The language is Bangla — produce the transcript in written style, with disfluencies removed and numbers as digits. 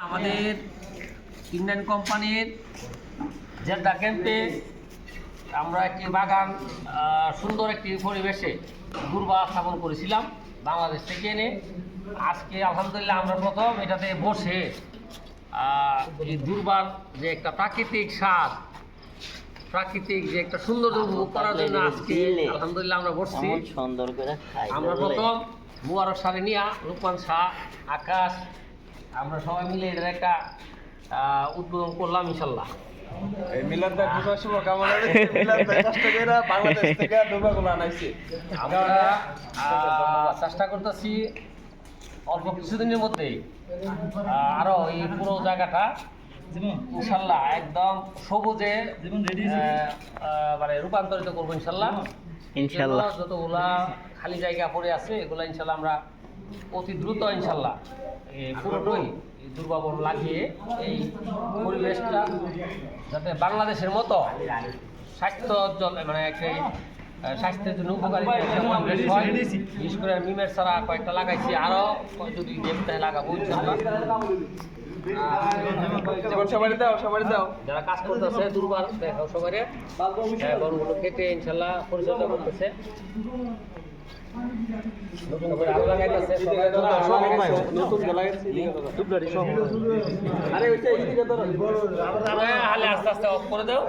আমাদের ইন্ডিয়ান কোম্পানির জেদ্দা ক্যাম্পে আমরা একটি বাগান সুন্দর একটি পরিবেশে দুর্বা স্থাপন করেছিলাম বাংলাদেশ থেকে এনে। আজকে আলহামদুলিল্লাহ আমরা প্রথম এটাতে বসে এই দুর্বার যে একটা প্রাকৃতিক স্বাদ, প্রাকৃতিক যে একটা সৌন্দর্য উপভোগ করার জন্য আজকে আলহামদুলিল্লাহ আমরা বসছি। আমরা প্রথম মুবারক সারেনিয়া, লুকমান শাহ, আকাশ, আমরা সবাই মিলে এটার একটা উদ্বোধন করলাম ইনশাল্লাহ। এই মিলাদ ভাই পূজার শুভকামনা রইছে। মিলাদ ভাই কষ্ট করে বাংলাদেশ থেকে দুর্বাগুলো আনাইছে। আমরা চেষ্টা করতেছি অল্প কিছুদিনের মধ্যেই আরো এই পুরো জায়গাটা ইনশাল্লাহ একদম সবুজে মানে রূপান্তরিত করবো ইনশাল্লাহ। ইনশাল্লাহ যতগুলা খালি জায়গা পড়ে আছে এগুলা ইনশাল্লাহ আমরা অতি দ্রুত ইনশাল্লাহ পুরোটাই দুর্বাবন লাগিয়ে এই পরিবেশটা যাতে বাংলাদেশের মতো স্বাস্থ্য মানে একটা স্বাস্থ্যের জন্য উপকারী বিশেষ করে মিমের ছাড়া কয়েকটা লাগাইছি, আরও যদি লাগাবো ইনশাল্লাহ। যারা কাজ করতেছে দুর্বার দেখাও সবাই বনগুলো কেটে ইনশাল্লাহ পরিচর্যা করতেছে। আস্তে আস্তে অফ করে দাও।